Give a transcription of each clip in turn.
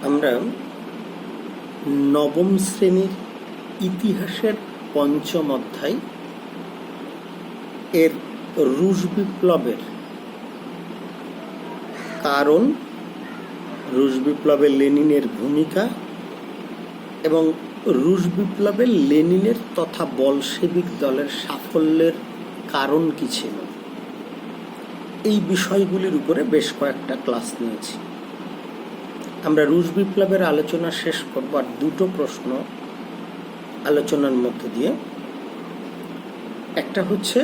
আমরা নবম শ্রেণীর ইতিহাসের পঞ্চম অধ্যায় এর রুশ বিপ্লবের কারণ, রুশ বিপ্লবে লেনিনের ভূমিকা এবং রুশ বিপ্লবে লেনিনের তথা বলশেভিক দলের সাফল্যের কারণ কি ছিল, এই বিষয়গুলির উপরে বেশ কয়েকটা ক্লাস নিয়েছি। আমরা রুশ বিপ্লবের আলোচনা শেষ করব আর দুটো প্রশ্ন আলোচনার মধ্য দিয়ে। একটা হচ্ছে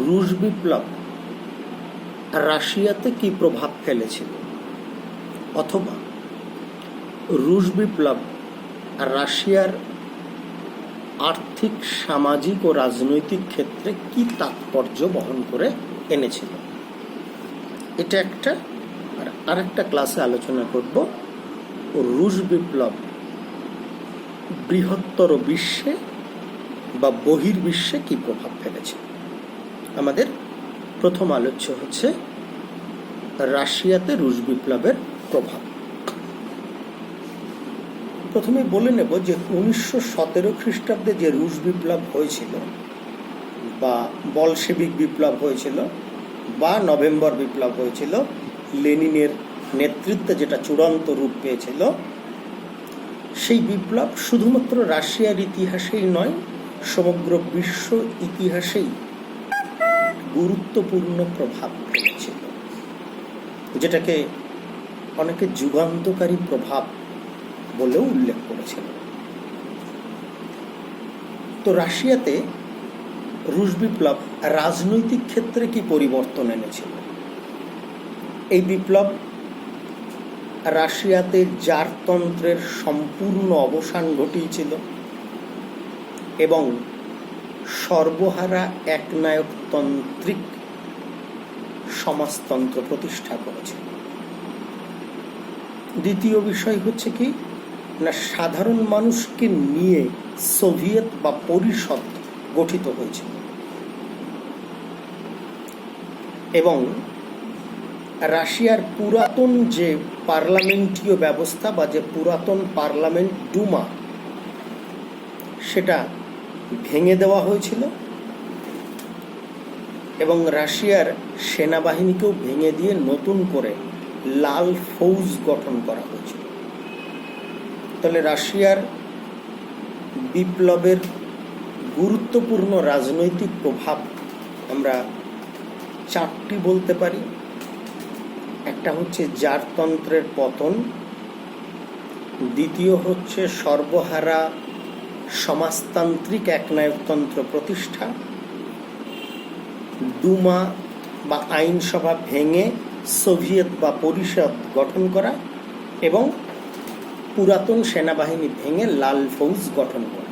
রুশ বিপ্লব রাশিয়াতে কি প্রভাব ফেলেছিল, অথবা রুশ বিপ্লব রাশিয়ার আর্থিক, সামাজিক ও রাজনৈতিক ক্ষেত্রে কি তাৎপর্য বহন করে এনেছিল। এটা একটা। আর আরেকটা ক্লাসে আলোচনা করব রুশ বিপ্লব বৃহত্তর বিশ্বে বা বহির্বিশ্বে কি প্রভাব ফেলেছে। আমাদের প্রথম আলোচ্য হচ্ছে রাশিয়াতে রুশ বিপ্লবের প্রভাব। প্রথমে বলে নেব যে 1917 খ্রিস্টাব্দে যে রুশ বিপ্লব হয়েছিল বা বলশেভিক বিপ্লব হয়েছিল বা নভেম্বর বিপ্লব হয়েছিল, লেনিনের নেতৃত্বে যেটা চূড়ান্ত রূপ পেয়েছিল, সেই বিপ্লব শুধুমাত্র রাশিয়ার ইতিহাসেই নয়, সমগ্র বিশ্ব ইতিহাসেই গুরুত্বপূর্ণ প্রভাব ফেলেছিল, যেটাকে অনেকে যুগান্তকারী প্রভাব বলেও উল্লেখ করেছিল। তো রাশিয়াতে রুশ বিপ্লব রাজনৈতিক ক্ষেত্রে কি পরিবর্তন এনেছিল? এই বিপ্লব রাশিয়াতে জারতন্ত্রের সম্পূর্ণ অবসান ঘটিয়েছিল এবং সর্বহারা একনায়কতান্ত্রিক সমাজতন্ত্র প্রতিষ্ঠা করেছিল। দ্বিতীয় বিষয় হচ্ছে কি না, সাধারণ মানুষকে নিয়ে সোভিয়েত বা পরিষদ গঠিত হয়েছিল এবং রাশিয়ার পুরাতন যে পার্লামেন্টীয় ব্যবস্থা বা যে পুরাতন পার্লামেন্ট ডুমা, সেটা ভেঙে দেওয়া হয়েছিল এবং রাশিয়ার সেনাবাহিনীকেও ভেঙে দিয়ে নতুন করে লাল ফৌজ গঠন করা হয়েছিল। তাহলে রাশিয়ার বিপ্লবের গুরুত্বপূর্ণ রাজনৈতিক প্রভাব আমরা চারটি বলতে পারি। একটা হচ্ছে জারতন্ত্রের পতন, দ্বিতীয় হচ্ছে সর্বহারা সমাজতান্ত্রিক একনায়কতন্ত্র প্রতিষ্ঠা, ডুমা বা আইনসভা ভেঙে সোভিয়েত বা পরিষদ গঠন করা এবং পুরাতন সেনাবাহিনী ভেঙে লাল ফৌজ গঠন করা।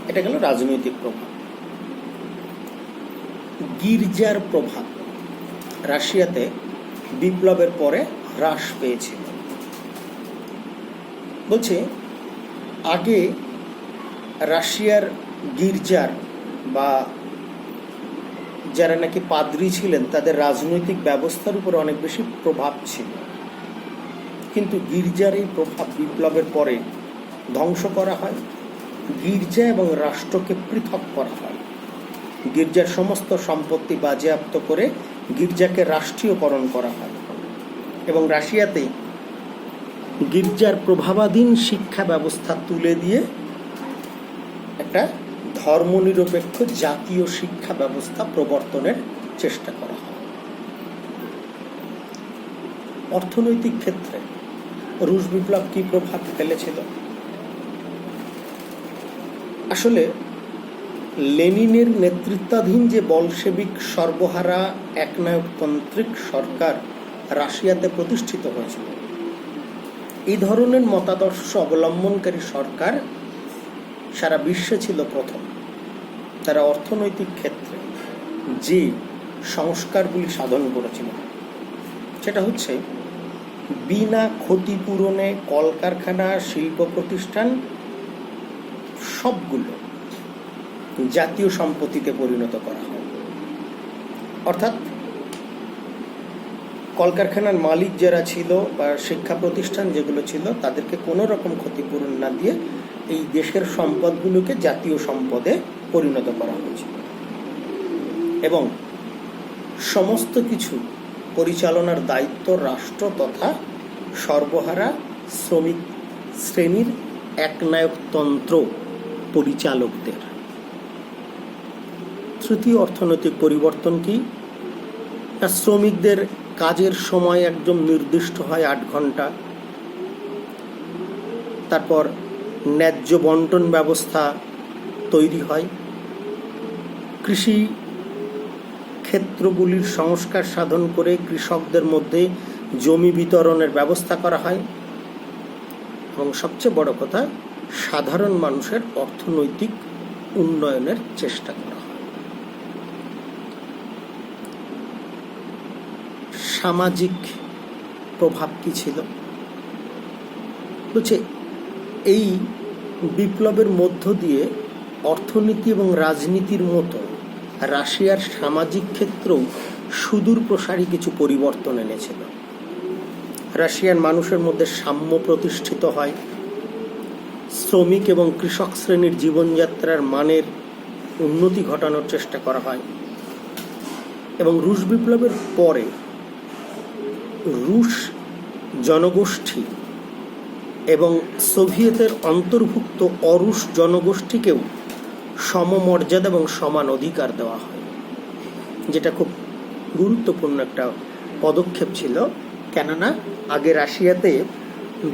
এটা গেল রাজনৈতিক প্রভাব। গির্জার প্রভাব রাশিয়াতে বিপ্লবের পরে হ্রাস পেয়েছিল। বলছে আগে রাশিয়ার গির্জার বা যারা নাকি পাদ্রী ছিলেন তাদের রাজনৈতিক ব্যবস্থার উপর অনেক বেশি প্রভাব ছিল, কিন্তু গির্জার এই প্রভাব বিপ্লবের পরে ধ্বংস করা হয়। গির্জা এবং রাষ্ট্রকে পৃথক করা হয়। গির্জার সমস্ত সম্পত্তি বাজেয়াপ্ত করে গির্জাকে রাষ্ট্রীয়করণ করা হয় এবং রাশিয়াতে গির্জার প্রভাবাধীন শিক্ষা ব্যবস্থা তুলে দিয়ে একটা ধর্মনিরপেক্ষ জাতীয় শিক্ষা ব্যবস্থা প্রবর্তনের চেষ্টা করা হয়। অর্থনৈতিক ক্ষেত্রে রুশ বিপ্লব কি প্রভাব ফেলেছিল? আসলে লেনিনের নেতৃত্বাধীন যে বলশেভিক সর্বহারা একনায়কতান্ত্রিক সরকার রাশিয়াতে প্রতিষ্ঠিত হয়েছিল, এই ধরনের মতাদর্শ অবলম্বনকারী সরকার সারা বিশ্বে ছিল প্রথম। তারা অর্থনৈতিক ক্ষেত্রে যে সংস্কারগুলি সাধন করেছিল সেটা হচ্ছে বিনা ক্ষতিপূরণে কলকারখানা, শিল্প প্রতিষ্ঠান সবগুলো জাতীয় সম্পত্তিতে পরিণত করা হয়। অর্থাৎ কলকারখানার মালিক যারা ছিল বা শিক্ষা প্রতিষ্ঠান যেগুলো ছিল তাদেরকে কোনো রকম ক্ষতিপূরণ না দিয়ে এই দেশের সম্পদগুলোকে জাতীয় সম্পদে পরিণত করা হয়েছিল এবং সমস্ত কিছু পরিচালনার দায়িত্ব রাষ্ট্র তথা সর্বহারা শ্রমিক শ্রেণীর একনায়কতন্ত্র পরিচালকদের। তৃতীয় অর্থনৈতিক পরিবর্তন কি? শ্রমিকদের কাজের সময় একদম নির্দিষ্ট হয় 8 ঘন্টা। তারপর ন্যায্য বন্টন ব্যবস্থা তৈরি হয়। কৃষি ক্ষেত্রগুলির সংস্কার সাধন করে কৃষকদের মধ্যে জমি বিতরণের ব্যবস্থা করা হয় এবং সবচেয়ে বড় কথা, সাধারণ মানুষের অর্থনৈতিক উন্নয়নের চেষ্টা করা হয়। সামাজিক প্রভাব কি ছিল? বলছে এই বিপ্লবের মধ্য দিয়ে অর্থনীতি এবং রাজনীতির মতো রাশিয়ার সামাজিক ক্ষেত্রেও সুদূর প্রসারী কিছু পরিবর্তন এনেছিল। রাশিয়ান মানুষের মধ্যে সাম্য প্রতিষ্ঠিত হয়, শ্রমিক এবং কৃষক শ্রেণীর জীবনযাত্রার মানের উন্নতি ঘটানোর চেষ্টা করা হয় এবং রুশ বিপ্লবের পরে রুশ জনগোষ্ঠী এবং সোভিয়েতের অন্তর্ভুক্ত অরুশ জনগোষ্ঠীকেও সমমর্যাদা এবং সমান অধিকার দেওয়া হয়, যেটা খুব গুরুত্বপূর্ণ একটা পদক্ষেপ ছিল। কেননা আগে রাশিয়াতে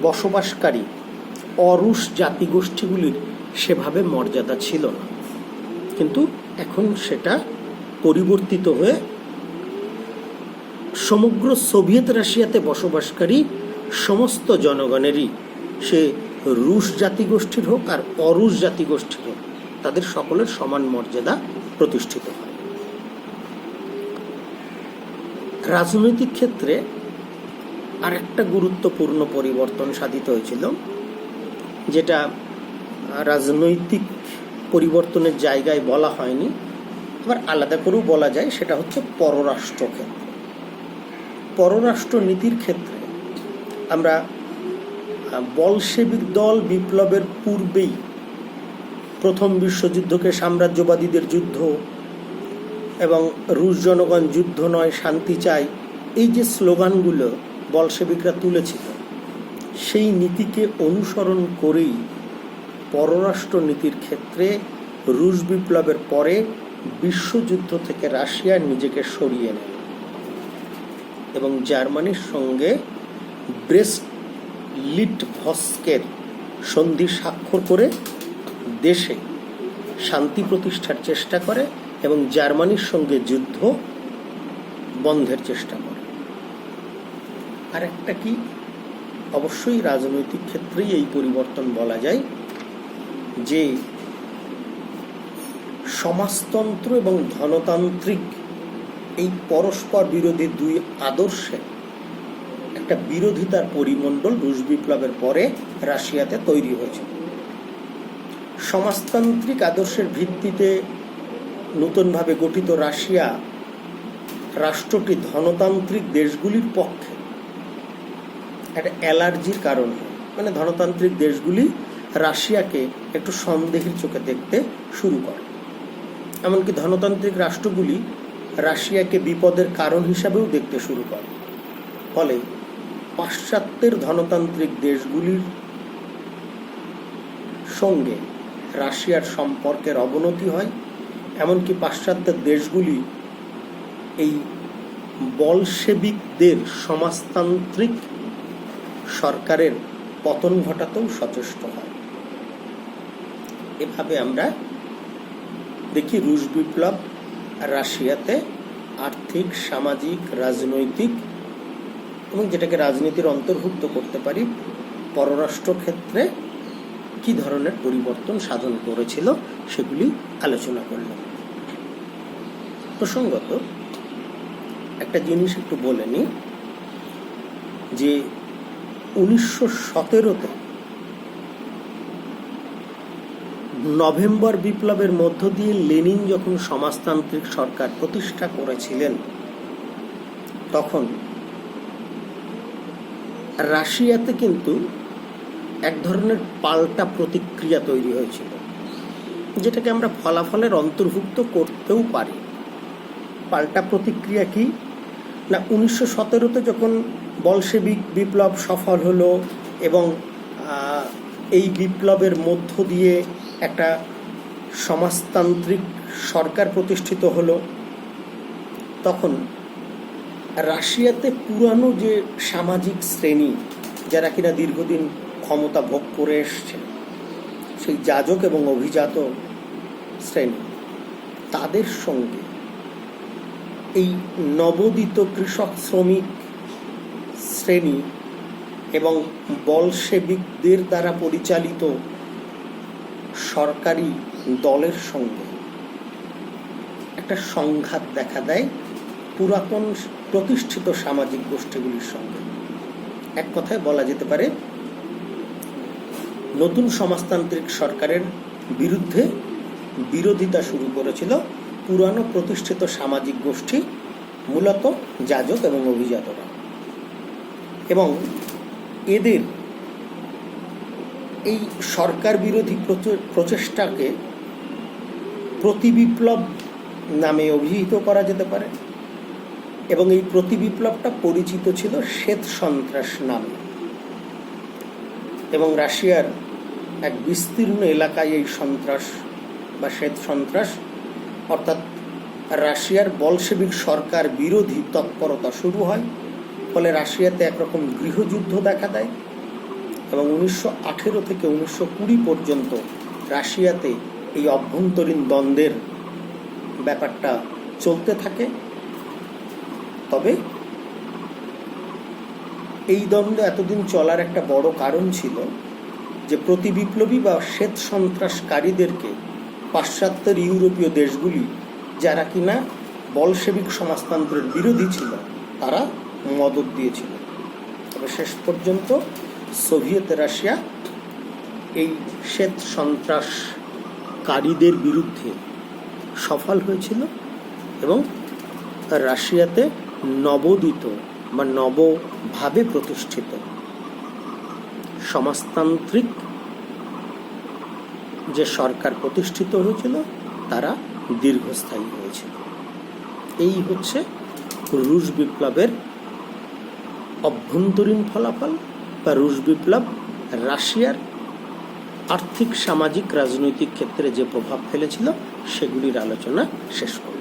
বসবাসকারী অরুশ জাতিগোষ্ঠীগুলির সেভাবে মর্যাদা ছিল না, কিন্তু এখন সেটা পরিবর্তিত হয়ে সমগ্র সোভিয়েত রাশিয়াতে বসবাসকারী সমস্ত জনগণেরই, সে রুশ জাতিগোষ্ঠীর হোক আর অরুশ জাতিগোষ্ঠীর হোক, তাদের সকলের সমান মর্যাদা প্রতিষ্ঠিত হয়। রাজনৈতিক ক্ষেত্রে আরেকটা গুরুত্বপূর্ণ পরিবর্তন সাধিত হয়েছিল, যেটা রাজনৈতিক পরিবর্তনের জায়গায় বলা হয়নি, আবার আলাদা করেও বলা যায়, সেটা হচ্ছে পররাষ্ট্র ক্ষেত্র। পররাষ্ট্র নীতির ক্ষেত্রে আমরা বলশেবিক দল বিপ্লবের পূর্বেই প্রথম বিশ্বযুদ্ধকে সাম্রাজ্যবাদীদের যুদ্ধ এবং রুশ জনগণ যুদ্ধ নয় শান্তি চাই, এই যে স্লোগানগুলো বলশেবিকরা তুলেছিল, সেই নীতিকে অনুসরণ করেই পররাষ্ট্র নীতির ক্ষেত্রে রুশ বিপ্লবের পরে বিশ্বযুদ্ধ থেকে রাশিয়া নিজেকে সরিয়ে নেয় এবং জার্মানির সঙ্গে ব্রেস্ট-লিটভস্কের সন্ধি স্বাক্ষর করে দেশে শান্তি প্রতিষ্ঠার চেষ্টা করে এবং জার্মানির সঙ্গে যুদ্ধ বন্ধের চেষ্টা করে। আর একটা কি, অবশ্যই রাজনৈতিক ক্ষেত্রেই এই পরিবর্তন বলা যায় যে সমাজতন্ত্র এবং ধনতান্ত্রিক এই পরস্পর বিরোধী দুই আদর্শে একটা বিরোধিতার পরিমণ্ডল রুশ বিপ্লবের পরে রাশিয়াতে তৈরি হয়েছে। সমাজতান্ত্রিক আদর্শের ভিত্তিতে নতুনভাবে গঠিত রাশিয়া রাষ্ট্রটি ধনতান্ত্রিক দেশগুলির পক্ষে একটা অ্যালার্জির কারণ হয়, মানে ধনতান্ত্রিক দেশগুলি রাশিয়াকে একটু সন্দেহের চোখে দেখতে শুরু করে। এমনকি ধনতান্ত্রিক রাষ্ট্রগুলি রাশিয়াকে বিপদের কারণ হিসাবেও দেখতে শুরু করে। ফলে পাশ্চাত্যের ধনতান্ত্রিক দেশগুলির সঙ্গে রাশিয়ার সম্পর্কের অবনতি হয়, এমনকি পাশ্চাত্যের দেশগুলি এই বলশেবিকদের সমাজতান্ত্রিক সরকারের পতন ঘটাতেও সচেষ্ট হয়। এভাবে আমরা দেখি রুশ বিপ্লব রাশিয়াতে আর্থিক, সামাজিক, রাজনৈতিক এবং যেটাকে রাজনীতির অন্তর্ভুক্ত করতে পারি পররাষ্ট্র ক্ষেত্রে কি ধরনের পরিবর্তন সাধন করেছিল সেগুলি আলোচনা করলাম। প্রসঙ্গত একটা জিনিস একটু বলে নিই যে 1917-তে নভেম্বর বিপ্লবের মধ্য দিয়ে লেনিন যখন সমাজতান্ত্রিক সরকার প্রতিষ্ঠা করেছিলেন, তখন রাশিয়াতে কিন্তু এক ধরনের পাল্টা প্রতিক্রিয়া তৈরি হয়েছিল, যেটাকে আমরা ফলাফলের অন্তর্ভুক্ত করতেও পারি। পাল্টা প্রতিক্রিয়া কি না, 1917-তে যখন বলশেবিক বিপ্লব সফল হলো এবং এই বিপ্লবের মধ্য দিয়ে একটা সমাজতান্ত্রিক সরকার প্রতিষ্ঠিত হলো, তখন রাশিয়াতে পুরানো যে সামাজিক শ্রেণী যারা কিনা দীর্ঘদিন ক্ষমতা ভোগ করে এসছে, সেই যাজক এবং অভিজাত শ্রেণী, তাদের সঙ্গে এই নবোদিত কৃষক শ্রমিক শ্রেণী এবং বলশেবিকদের দ্বারা পরিচালিত সরকারি দলের সঙ্গে একটা সংঘাত দেখা দেয় পুরাতন প্রতিষ্ঠিত সামাজিক গোষ্ঠীগুলির সঙ্গে। এক কথায় বলা যেতে পারে নতুন সমাজতান্ত্রিক সরকারের বিরুদ্ধে বিরোধিতা শুরু করেছিল পুরানো প্রতিষ্ঠিত সামাজিক গোষ্ঠী, মূলত যাজক এবং অভিজাতরা। এবং এদের এই সরকার বিরোধী প্রচেষ্টাকে প্রতিবিপ্লব নামে অভিহিত করা যেতে পারে, এবং এই প্রতিবিপ্লবটা পরিচিত ছিল শ্বেত সন্ত্রাস নামে। এবং রাশিয়ার এক বিস্তীর্ণ এলাকায় এই সন্ত্রাস বা শ্বেত সন্ত্রাস, অর্থাৎ রাশিয়ার বলশেবিক সরকার বিরোধী তৎপরতা শুরু হয়। ফলে রাশিয়াতে একরকম গৃহযুদ্ধ দেখা দেয় এবং 1918 থেকে 1920 পর্যন্ত রাশিয়াতে এই অভ্যন্তরীণ দ্বন্দ্বের ব্যাপারটা চলতে থাকে। তবে এই দ্বন্দ্ব এতদিন চলার একটা বড় কারণ ছিল যে প্রতিবিপ্লবী বা শ্বেত সন্ত্রাসকারীদেরকে পাশ্চাত্যের ইউরোপীয় দেশগুলি, যারা কিনা বলশেবিক সমাজতন্ত্রের বিরোধী ছিল, তারা মদত দিয়েছিল। তবে শেষ পর্যন্ত সোভিয়েত রাশিয়া এই শ্বেত সন্ত্রাসকারীদের বিরুদ্ধে সফল হয়েছিল এবং রাশিয়াতে নবোদিত বা নবভাবে প্রতিষ্ঠিত সমাজতান্ত্রিক যে সরকার প্রতিষ্ঠিত হয়েছিল তারা দীর্ঘস্থায়ী হয়েছিল। এই হচ্ছে রুশ বিপ্লবের অভ্যন্তরীণ ফলাফল বা রুশ বিপ্লব রাশিয়ার আর্থিক, সামাজিক, রাজনৈতিক ক্ষেত্রে যে প্রভাব ফেলেছিল সেগুলির আলোচনা শেষ করব।